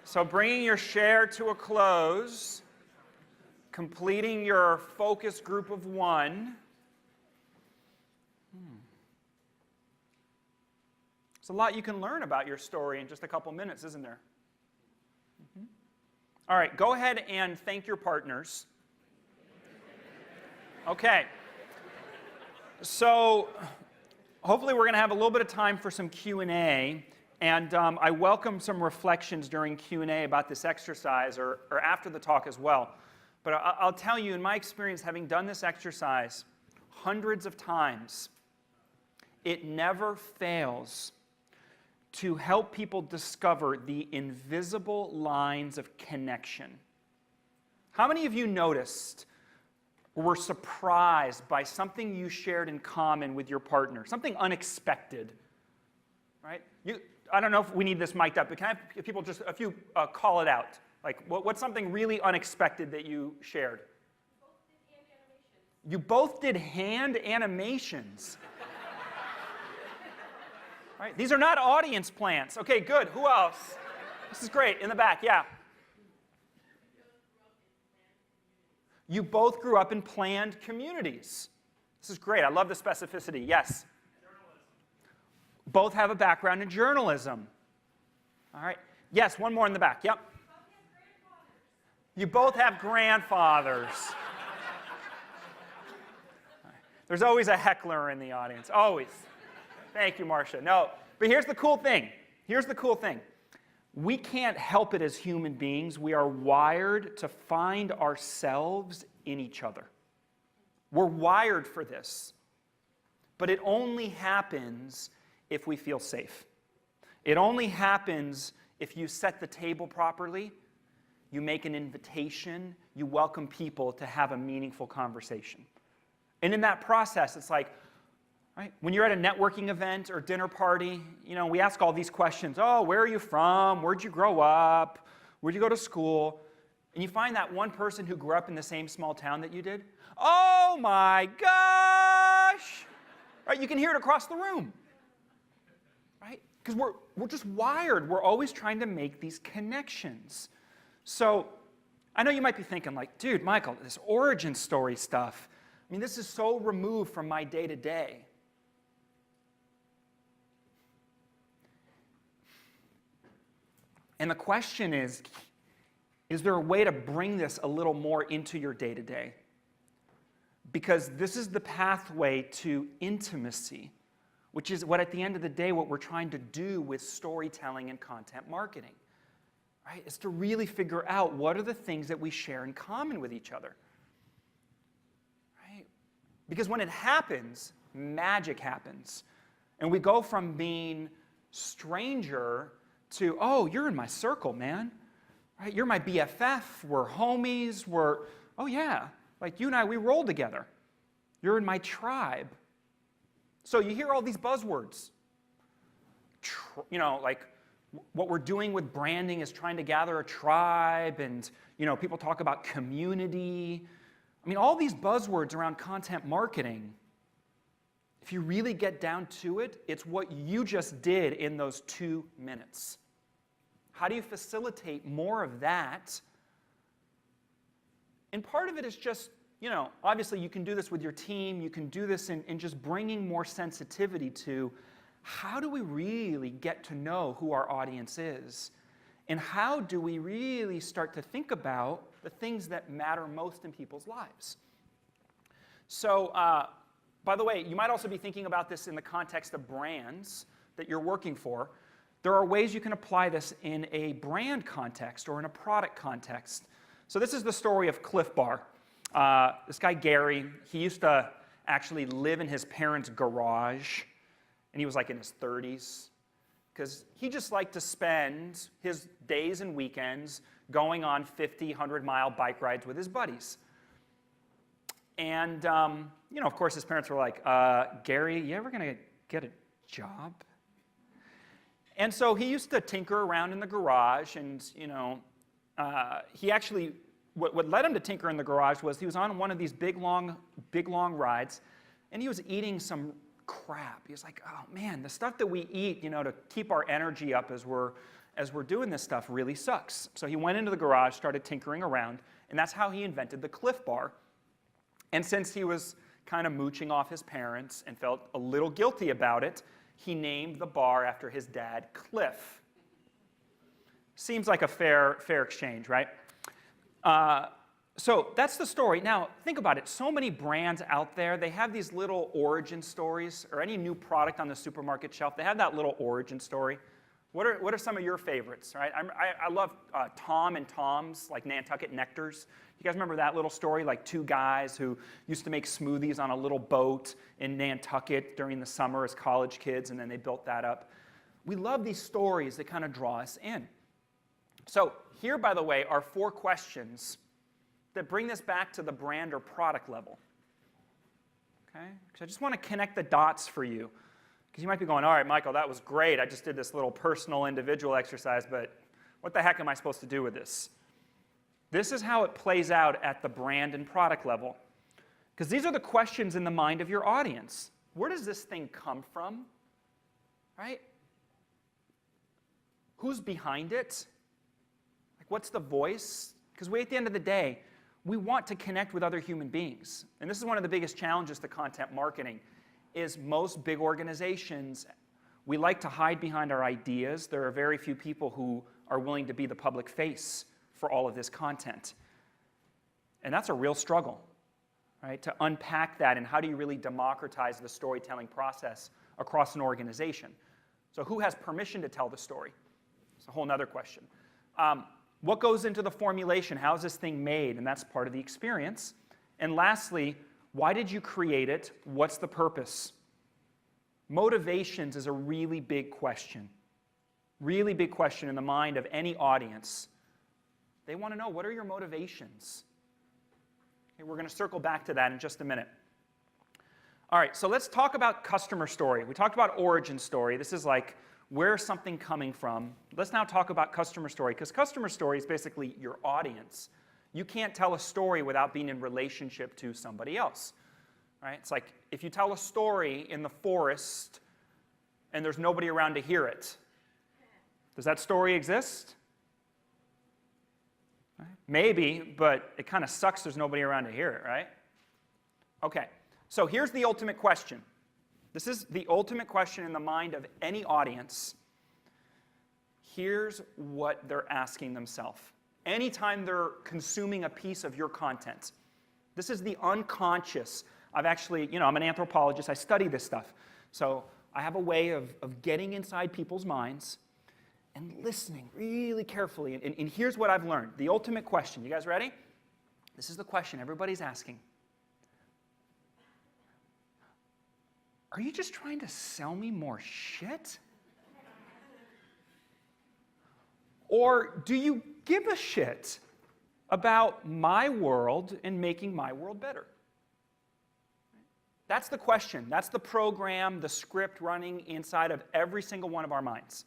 So bringing your share to a close, completing your focus group of one. There's a lot you can learn about your story in just a couple minutes, isn't there? All right, go ahead and thank your partners. Okay. So hopefully we're going to have a little bit of time for some Q&A. And I welcome some reflections during Q&A about this exercise or after the talk as well. But I'll tell you, in my experience, having done this exercise hundreds of times, it never fails to help people discover the invisible lines of connection. How many of you noticed or were surprised by something you shared in common with your partner, something unexpected, right? I don't know if we need this mic'd up, but can I have people just, a few, call it out? Like, what's something really unexpected that you shared? You both did hand animations. Right? These are not audience plants. Okay, good. Who else? This is great. In the back, yeah. You both grew up in planned communities. This is great. I love the specificity. Yes? Both have a background in journalism. All right. Yes, one more in the back. Yep. You both have grandfathers. There's always a heckler in the audience. Always. Thank you, Marcia. No, but here's the cool thing. Here's the cool thing. We can't help it as human beings. We are wired to find ourselves in each other. We're wired for this. But it only happens if we feel safe. It only happens if you set the table properly, you make an invitation, you welcome people to have a meaningful conversation. And in that process, it's like, right, when you're at a networking event or dinner party, we ask all these questions. Oh, where are you from? Where'd you grow up? Where'd you go to school? And you find that one person who grew up in the same small town that you did. Oh my gosh! Right, you can hear it across the room. Right? Because we're just wired. We're always trying to make these connections. So I know you might be thinking like, dude, Michael, this origin story stuff, I mean, this is so removed from my day-to-day. And the question is there a way to bring this a little more into your day-to-day? Because this is the pathway to intimacy, which is what, at the end of the day, what we're trying to do with storytelling and content marketing, right? Is to really figure out what are the things that we share in common with each other, right? Because when it happens, magic happens. And we go from being stranger to, oh, you're in my circle, man, right? You're my BFF, we're homies, oh yeah, like you and I, we roll together. You're in my tribe. So you hear all these buzzwords. Like what we're doing with branding is trying to gather a tribe, and people talk about community. I mean, all these buzzwords around content marketing, if you really get down to it, it's what you just did in those 2 minutes. How do you facilitate more of that? And part of it is just, obviously you can do this with your team. You can do this in just bringing more sensitivity to how do we really get to know who our audience is? And how do we really start to think about the things that matter most in people's lives? So, by the way, you might also be thinking about this in the context of brands that you're working for. There are ways you can apply this in a brand context or in a product context. So this is the story of Cliff Bar. This guy, Gary, he used to actually live in his parents' garage, and he was like in his 30s, because he just liked to spend his days and weekends going on 50, 100-mile bike rides with his buddies. And, of course, his parents were like, Gary, you ever going to get a job? And so he used to tinker around in the garage, and, he actually, what led him to tinker in the garage was he was on one of these big, long rides, and he was eating some crap. He was like, oh man, the stuff that we eat, to keep our energy up as we're doing this stuff really sucks. So he went into the garage, started tinkering around, and that's how he invented the Cliff Bar. And since he was kind of mooching off his parents and felt a little guilty about it, he named the bar after his dad, Cliff. Seems like a fair exchange, right? So that's the story. Now, think about it. So many brands out there, they have these little origin stories, or any new product on the supermarket shelf, they have that little origin story. What are some of your favorites, right? I love Tom and Tom's, like Nantucket Nectars. You guys remember that little story? Like two guys who used to make smoothies on a little boat in Nantucket during the summer as college kids, and then they built that up. We love these stories that kind of draw us in. So here, by the way, are 4 questions that bring this back to the brand or product level. Okay? So I just want to connect the dots for you. Because you might be going, all right, Michael, that was great. I just did this little personal, individual exercise, but what the heck am I supposed to do with this? This is how it plays out at the brand and product level. Because these are the questions in the mind of your audience. Where does this thing come from? Right? Who's behind it? Like, what's the voice? Because at the end of the day, we want to connect with other human beings. And this is one of the biggest challenges to content marketing, is most big organizations, we like to hide behind our ideas. There are very few people who are willing to be the public face for all of this content. And that's a real struggle, right? To unpack that, and how do you really democratize the storytelling process across an organization? So who has permission to tell the story? It's a whole other question. What goes into the formulation? How is this thing made? And that's part of the experience. And lastly, why did you create it? What's the purpose? Motivations is a really big question. Really big question in the mind of any audience. They want to know, what are your motivations? Okay, we're going to circle back to that in just a minute. All right, so let's talk about customer story. We talked about origin story. This is like, where's something coming from? Let's now talk about customer story, because customer story is basically your audience. You can't tell a story without being in relationship to somebody else, right? It's like if you tell a story in the forest and there's nobody around to hear it, does that story exist? Right? Maybe, but it kind of sucks there's nobody around to hear it, right? Okay, so here's the ultimate question. This is the ultimate question in the mind of any audience. Here's what they're asking themselves. Anytime they're consuming a piece of your content. This is the unconscious. I'm an anthropologist. I study this stuff. So I have a way of getting inside people's minds and listening really carefully. And here's what I've learned. The ultimate question. You guys ready? This is the question everybody's asking. Are you just trying to sell me more shit? Or do you give a shit about my world and making my world better? That's the question. That's the program, the script running inside of every single one of our minds.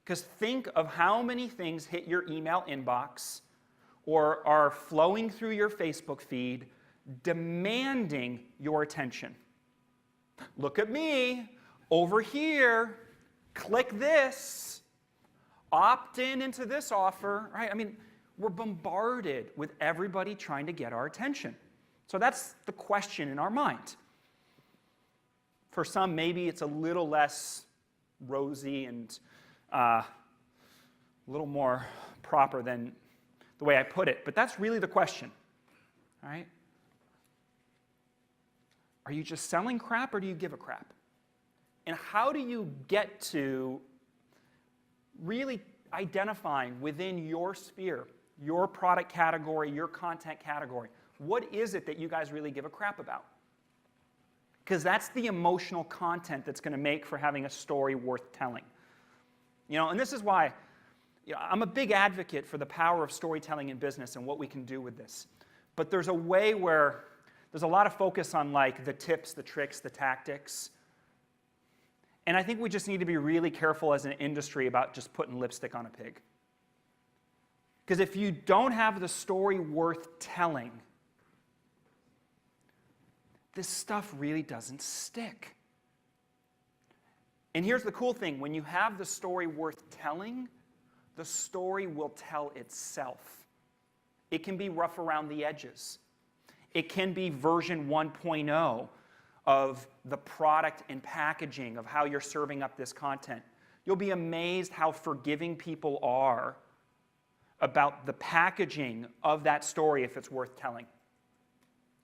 Because think of how many things hit your email inbox or are flowing through your Facebook feed demanding your attention. Look at me, over here, click this, opt into this offer, right? I mean, we're bombarded with everybody trying to get our attention. So that's the question in our mind. For some, maybe it's a little less rosy and a little more proper than the way I put it, but that's really the question, all right? Are you just selling crap, or do you give a crap? And how do you get to really identifying within your sphere, your product category, your content category, what is it that you guys really give a crap about? Because that's the emotional content that's going to make for having a story worth telling. And this is why I'm a big advocate for the power of storytelling in business and what we can do with this. But there's a way where there's a lot of focus on like the tips, the tricks, the tactics. And I think we just need to be really careful as an industry about just putting lipstick on a pig. Because if you don't have the story worth telling, this stuff really doesn't stick. And here's the cool thing. When you have the story worth telling, the story will tell itself. It can be rough around the edges. It can be version 1.0 of the product and packaging of how you're serving up this content. You'll be amazed how forgiving people are about the packaging of that story if it's worth telling.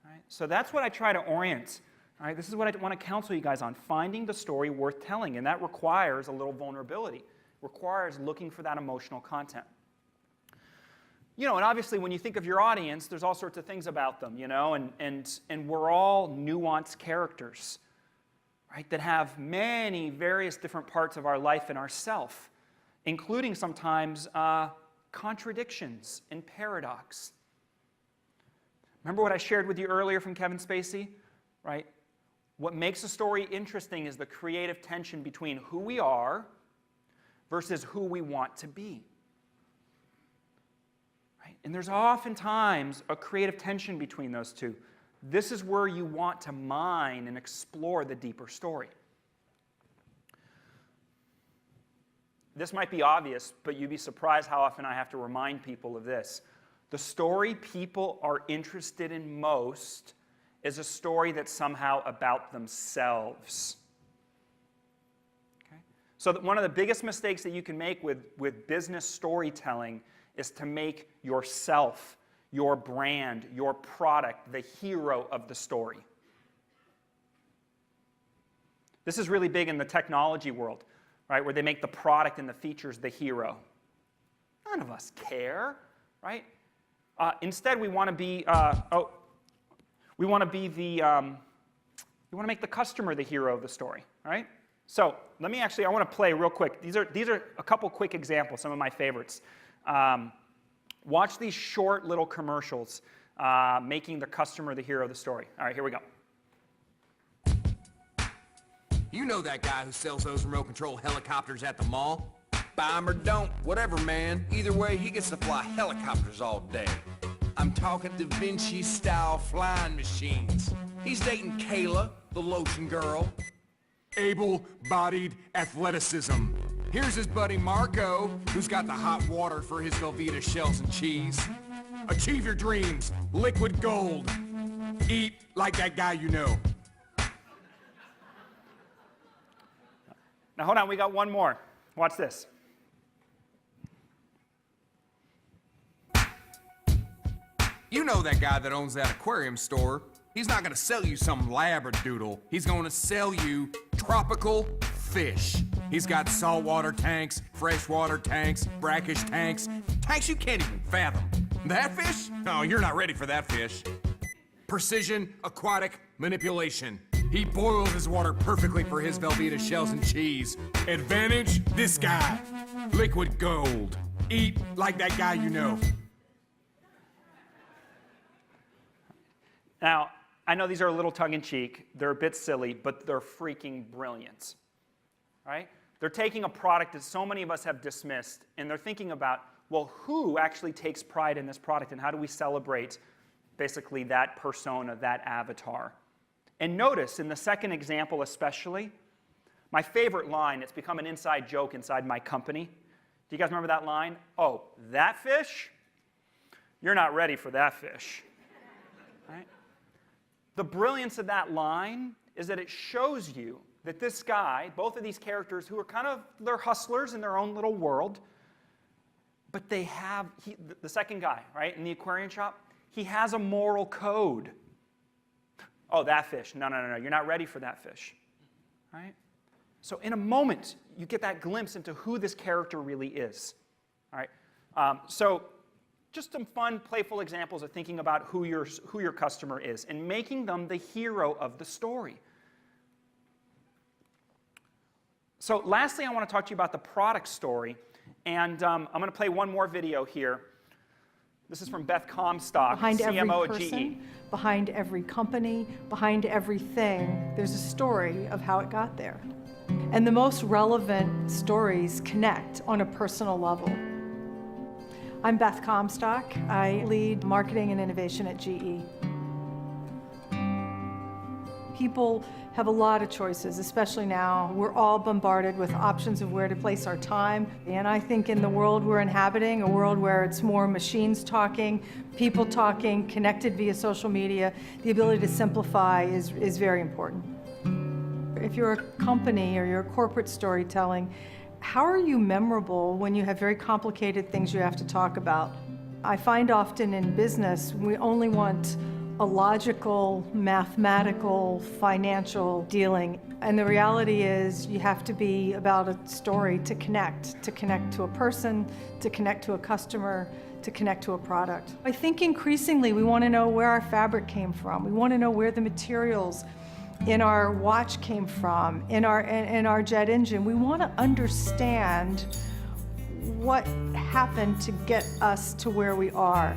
All right? So that's what I try to orient. All right? This is what I want to counsel you guys on, finding the story worth telling, and that requires a little vulnerability. Requires looking for that emotional content. You know, and obviously when you think of your audience, there's all sorts of things about them, you know, and we're all nuanced characters, right, that have many various different parts of our life and ourself, including sometimes contradictions and paradox. Remember what I shared with you earlier from Kevin Spacey, right? What makes a story interesting is the creative tension between who we are versus who we want to be. Right? And there's oftentimes a creative tension between those two. This is where you want to mine and explore the deeper story. This might be obvious, but you'd be surprised how often I have to remind people of this. The story people are interested in most is a story that's somehow about themselves. Okay? So that one of the biggest mistakes that you can make with business storytelling is to make yourself, your brand, your product, the hero of the story. This is really big in the technology world, right, where they make the product and the features the hero. None of us care, right? Instead, we want to be, we want to make the customer the hero of the story, right? So let me I want to play real quick. These are a couple quick examples, some of my favorites. Watch these short little commercials making the customer the hero of the story. All right, here we go. You know that guy who sells those remote control helicopters at the mall? Buy 'em or don't, whatever, man. Either way, he gets to fly helicopters all day. I'm talking Da Vinci-style flying machines. He's dating Kayla, the lotion girl. Able-bodied athleticism. Here's his buddy Marco, who's got the hot water for his Velveeta shells and cheese. Achieve your dreams. Liquid gold. Eat like that guy you know. Now hold on, we got one more. Watch this. You know that guy that owns that aquarium store. He's not gonna sell you some labradoodle. He's gonna sell you tropical fish. He's got saltwater tanks, freshwater tanks, brackish tanks, tanks you can't even fathom. That fish? No, you're not ready for that fish. Precision aquatic manipulation. He boils his water perfectly for his Velveeta shells and cheese. Advantage? This guy. Liquid gold. Eat like that guy you know. Now, I know these are a little tongue-in-cheek. They're a bit silly, but they're freaking brilliant. Right? They're taking a product that so many of us have dismissed, and they're thinking about, well, who actually takes pride in this product, and how do we celebrate basically that persona, that avatar? And notice, in the second example especially, my favorite line, it's become an inside joke inside my company. Do you guys remember that line? Oh, that fish? You're not ready for that fish. Right? The brilliance of that line is that it shows you that this guy, both of these characters who are they're hustlers in their own little world, but they have, the second guy, right, in the aquarium shop, he has a moral code. Oh, that fish. No, you're not ready for that fish. Right? So in a moment, you get that glimpse into who this character really is. All right? So just some fun, playful examples of thinking about who your customer is and making them the hero of the story. So lastly, I want to talk to you about the product story. And I'm going to play one more video here. This is from Beth Comstock, Behind every CMO at person, GE. behind every company, behind everything, there's a story of how it got there. And the most relevant stories connect on a personal level. I'm Beth Comstock. I lead marketing and innovation at GE. People have a lot of choices, especially now. We're all bombarded with options of where to place our time. And I think in the world we're inhabiting, a world where it's more machines talking, people talking, connected via social media, the ability to simplify is very important. If you're a company or you're corporate storytelling, how are you memorable when you have very complicated things you have to talk about? I find often in business, we only want a logical, mathematical, financial dealing. And the reality is you have to be about a story to connect to a person, to connect to a customer, to connect to a product. I think increasingly we want to know where our fabric came from. We want to know where the materials in our watch came from, in our jet engine. We want to understand what happened to get us to where we are.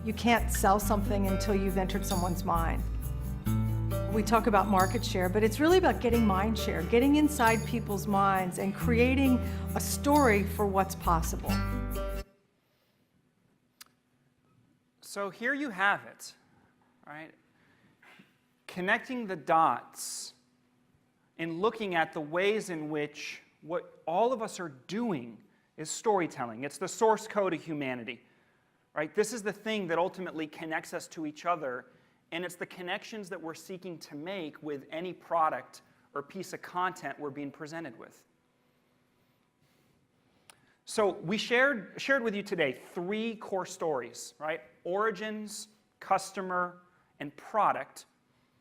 You can't sell something until you've entered someone's mind. We talk about market share, but it's really about getting mind share, getting inside people's minds and creating a story for what's possible. So here you have it, right? Connecting the dots and looking at the ways in which what all of us are doing is storytelling. It's the source code of humanity, right? This is the thing that ultimately connects us to each other, and it's the connections that we're seeking to make with any product or piece of content we're being presented with. So we shared with you today 3 core stories, right? Origins, customer, and product.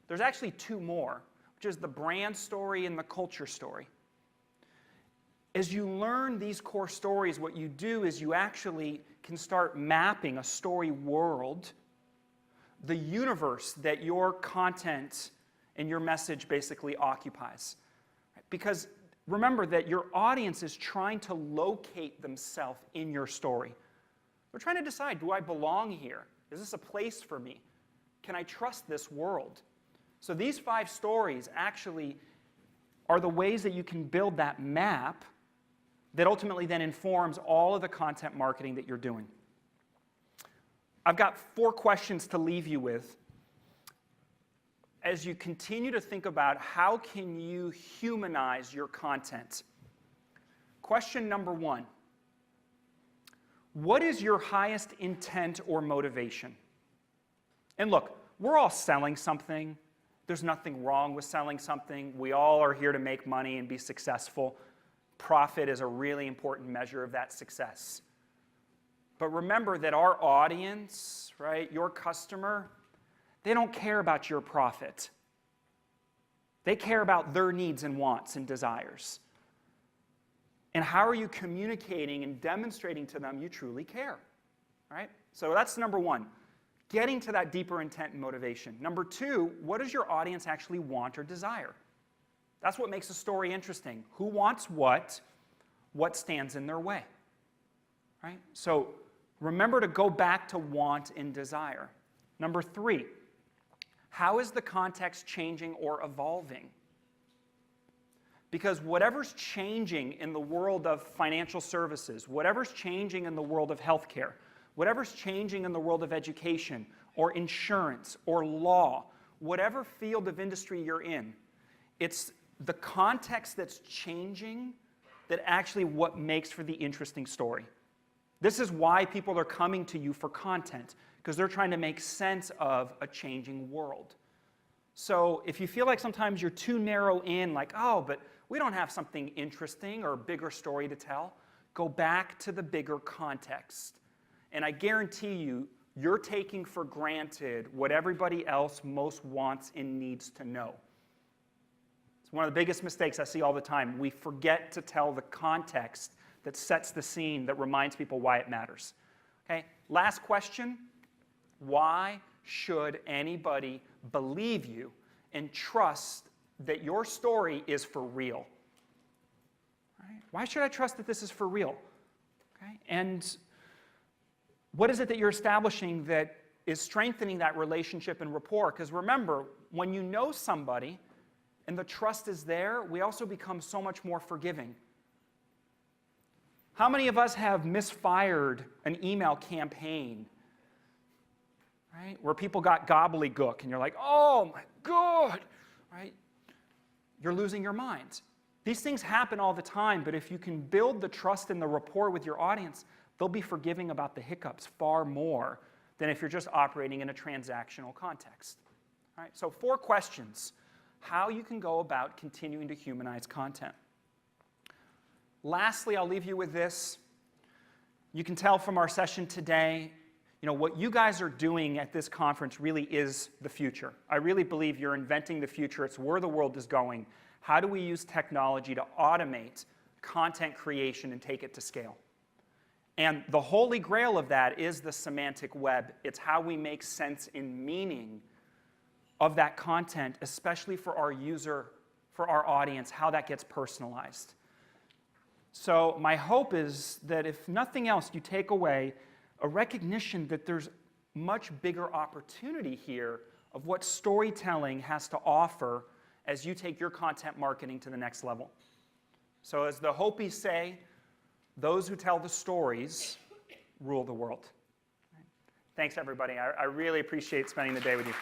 There's actually 2 more, which is the brand story and the culture story. As you learn these core stories, what you do is you actually can start mapping a story world, the universe that your content and your message basically occupies. Because remember that your audience is trying to locate themselves in your story. They're trying to decide, do I belong here? Is this a place for me? Can I trust this world? So these 5 stories actually are the ways that you can build that map that ultimately then informs all of the content marketing that you're doing. I've got 4 questions to leave you with as you continue to think about how can you humanize your content. Question number 1. What is your highest intent or motivation? And look, we're all selling something. There's nothing wrong with selling something. We all are here to make money and be successful. Profit is a really important measure of that success. But remember that our audience, right, your customer, they don't care about your profit. They care about their needs and wants and desires. And how are you communicating and demonstrating to them you truly care, right? So that's number 1. Getting to that deeper intent and motivation. Number 2, what does your audience actually want or desire? That's what makes a story interesting. Who wants what? What stands in their way? Right? So remember to go back to want and desire. Number 3, how is the context changing or evolving? Because whatever's changing in the world of financial services, whatever's changing in the world of healthcare, whatever's changing in the world of education or insurance or law, whatever field of industry you're in, it's the context that's changing that actually what makes for the interesting story. This is why people are coming to you for content, because they're trying to make sense of a changing world. So if you feel like sometimes you're too narrow in, like, oh, but we don't have something interesting or a bigger story to tell, go back to the bigger context. And I guarantee you, you're taking for granted what everybody else most wants and needs to know. It's one of the biggest mistakes I see all the time. We forget to tell the context that sets the scene, that reminds people why it matters. Okay? Last question. Why should anybody believe you and trust that your story is for real? Right? Why should I trust that this is for real? Okay? And what is it that you're establishing that is strengthening that relationship and rapport? Because remember, when you know somebody and the trust is there, we also become so much more forgiving. How many of us have misfired an email campaign, right, where people got gobbledygook and you're like, oh my God, right? You're losing your mind. These things happen all the time, but if you can build the trust and the rapport with your audience, they'll be forgiving about the hiccups far more than if you're just operating in a transactional context. All right, so 4 questions. How you can go about continuing to humanize content. Lastly, I'll leave you with this. You can tell from our session today, what you guys are doing at this conference really is the future. I really believe you're inventing the future. It's where the world is going. How do we use technology to automate content creation and take it to scale? And the holy grail of that is the semantic web. It's how we make sense and meaning of that content, especially for our user, for our audience, how that gets personalized. So my hope is that if nothing else, you take away a recognition that there's much bigger opportunity here of what storytelling has to offer as you take your content marketing to the next level. So as the Hopis say, those who tell the stories rule the world. Thanks, everybody. I really appreciate spending the day with you.